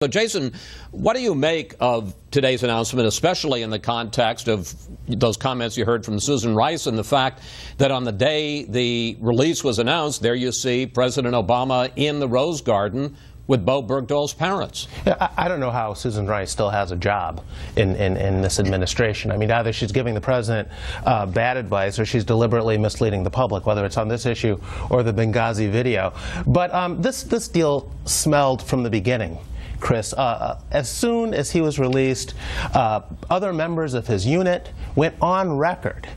So, Jason, what do you make of today's announcement, especially in the context of those comments you heard from Susan Rice and the fact that on the day the release was announced, there you see President Obama in the Rose Garden with Bowe Bergdahl's parents? Yeah, I don't know how Susan Rice still has a job in this administration. I mean, either she's giving the president bad advice or she's deliberately misleading the public, whether it's on this issue or the Benghazi video. But this deal smelled from the beginning, Chris. As soon as he was released, other members of his unit went on record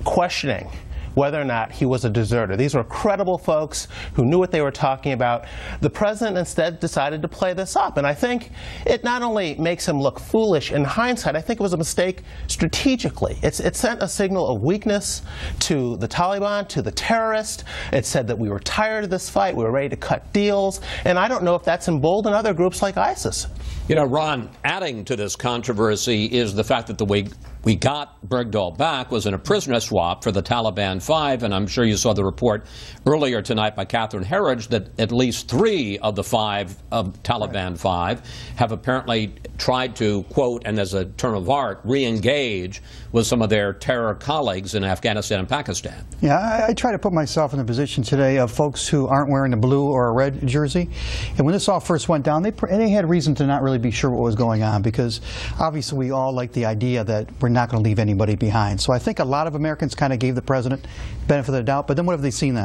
questioning whether or not he was a deserter. These were credible folks who knew what they were talking about. The president instead decided to play this up, and I think it not only makes him look foolish in hindsight, I think it was a mistake strategically. It sent a signal of weakness to the Taliban, to the terrorists. It said that we were tired of this fight, we were ready to cut deals, and I don't know if that's emboldened other groups like ISIS. You know, Ron, adding to this controversy is the fact that the way we got Bergdahl back was in a prisoner swap for the Taliban 5, and I'm sure you saw the report earlier tonight by Catherine Herridge that at least 3 of the 5 of Taliban 5 have apparently tried to, quote, and as a term of art, re-engage with some of their terror colleagues in Afghanistan and Pakistan. Yeah, I try to put myself in the position today of folks who aren't wearing a blue or a red jersey. And when this all first went down, they had reason to not really be sure what was going on, because obviously we all like the idea that we're not going to leave anybody behind. So I think a lot of Americans kind of gave the president benefit of the doubt. But then what have they seen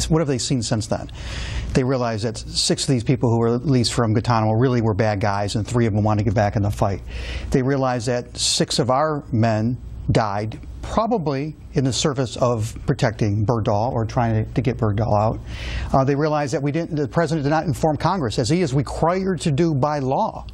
what have they seen since then? They realized that 6 of these people who were released from Guantanamo really were bad guys, and 3 of them wanted to get back in the fight. They realized that 6 of our men died, probably in the service of protecting Bergdahl or trying to get Bergdahl out. They realized that the president did not inform Congress, as he is required to do by law.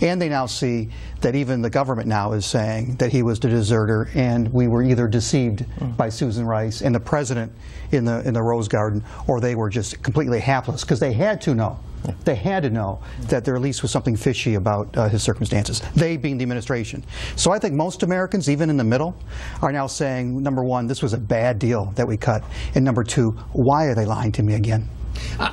And they now see that even the government now is saying that he was the deserter, and we were either deceived by Susan Rice and the president in the Rose Garden, or they were just completely hapless, because they had to know. They had to know that there at least was something fishy about his circumstances, they being the administration. So I think most Americans, even in the middle, are now saying, number one, this was a bad deal that we cut, and number 2, why are they lying to me again?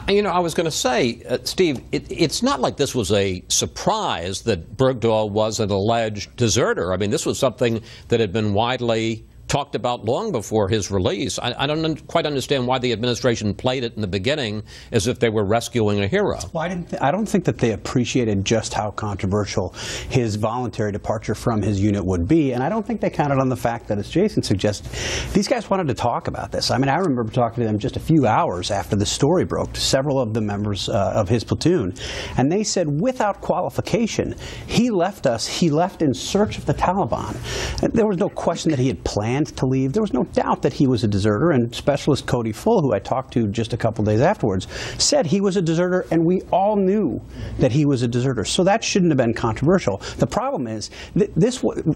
You know, I was going to say, Steve, it's not like this was a surprise that Bergdahl was an alleged deserter. I mean, this was something that had been widely talked about long before his release. I don't quite understand why the administration played it in the beginning as if they were rescuing a hero. Well, I don't think that they appreciated just how controversial his voluntary departure from his unit would be, and I don't think they counted on the fact that, as Jason suggested, these guys wanted to talk about this. I mean, I remember talking to them just a few hours after the story broke, to several of the members of his platoon, and they said without qualification, he left us, he left in search of the Taliban. And there was no question that he had planned to leave. There was no doubt that he was a deserter, and Specialist Cody Full, who I talked to just a couple days afterwards, said he was a deserter, and we all knew that he was a deserter. So that shouldn't have been controversial. The problem is,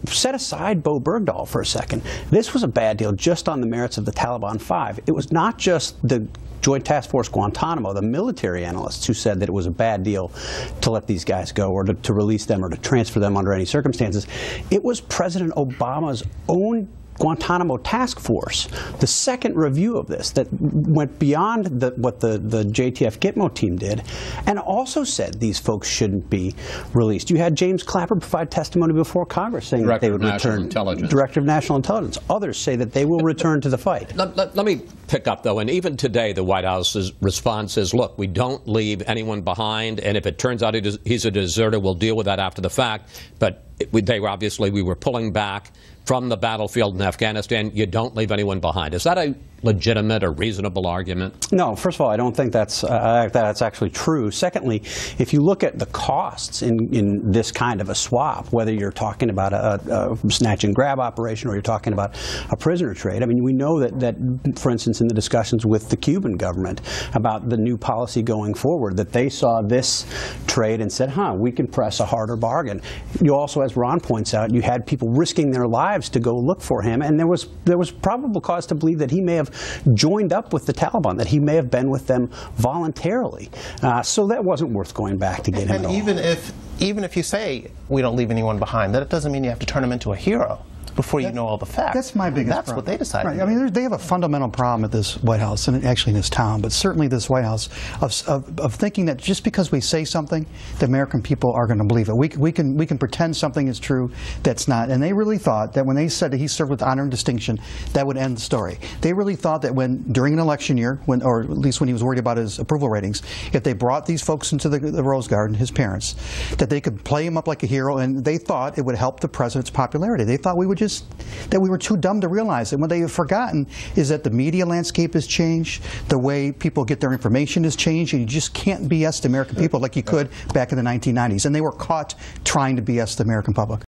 set aside Bowe Bergdahl for a second, this was a bad deal just on the merits of the Taliban 5. It was not just the Joint Task Force Guantanamo, the military analysts, who said that it was a bad deal to let these guys go, or to release them, or to transfer them under any circumstances. It was President Obama's own Guantanamo Task Force, the second review of this, that went beyond what the JTF Gitmo team did, and also said these folks shouldn't be released. You had James Clapper provide testimony before Congress saying that they would return. Director of National Intelligence. Others say that they will return to the fight. Let me pick up, though, and even today the White House's response is, look, we don't leave anyone behind, and if it turns out he's a deserter, we'll deal with that after the fact. But we were pulling back from the battlefield in Afghanistan. You don't leave anyone behind. Is that a legitimate or reasonable argument? No. First of all, I don't think that's actually true. Secondly, if you look at the costs in this kind of a swap, whether you're talking about a snatch and grab operation or you're talking about a prisoner trade, I mean, we know that, for instance, in the discussions with the Cuban government about the new policy going forward, that they saw this trade and said, we can press a harder bargain. You also, as Ron points out, you had people risking their lives to go look for him, and there was probable cause to believe that he may have joined up with the Taliban, that he may have been with them voluntarily. So that wasn't worth going back to get him at all. Even if you say we don't leave anyone behind, that doesn't mean you have to turn him into a hero. before you know all the facts. That's my biggest That's problem. what they decided. Right. I mean, they have a fundamental problem at this White House, and actually in this town, but certainly this White House, of thinking that just because we say something, the American people are going to believe it. We can pretend something is true that's not. And they really thought that when they said that he served with honor and distinction, that would end the story. They really thought that during an election year, or at least when he was worried about his approval ratings, if they brought these folks into the Rose Garden, his parents, that they could play him up like a hero, and they thought it would help the president's popularity. They thought we were too dumb to realize it. What they have forgotten is that the media landscape has changed, the way people get their information has changed, and you just can't BS the American people like you could back in the 1990s. And they were caught trying to BS the American public.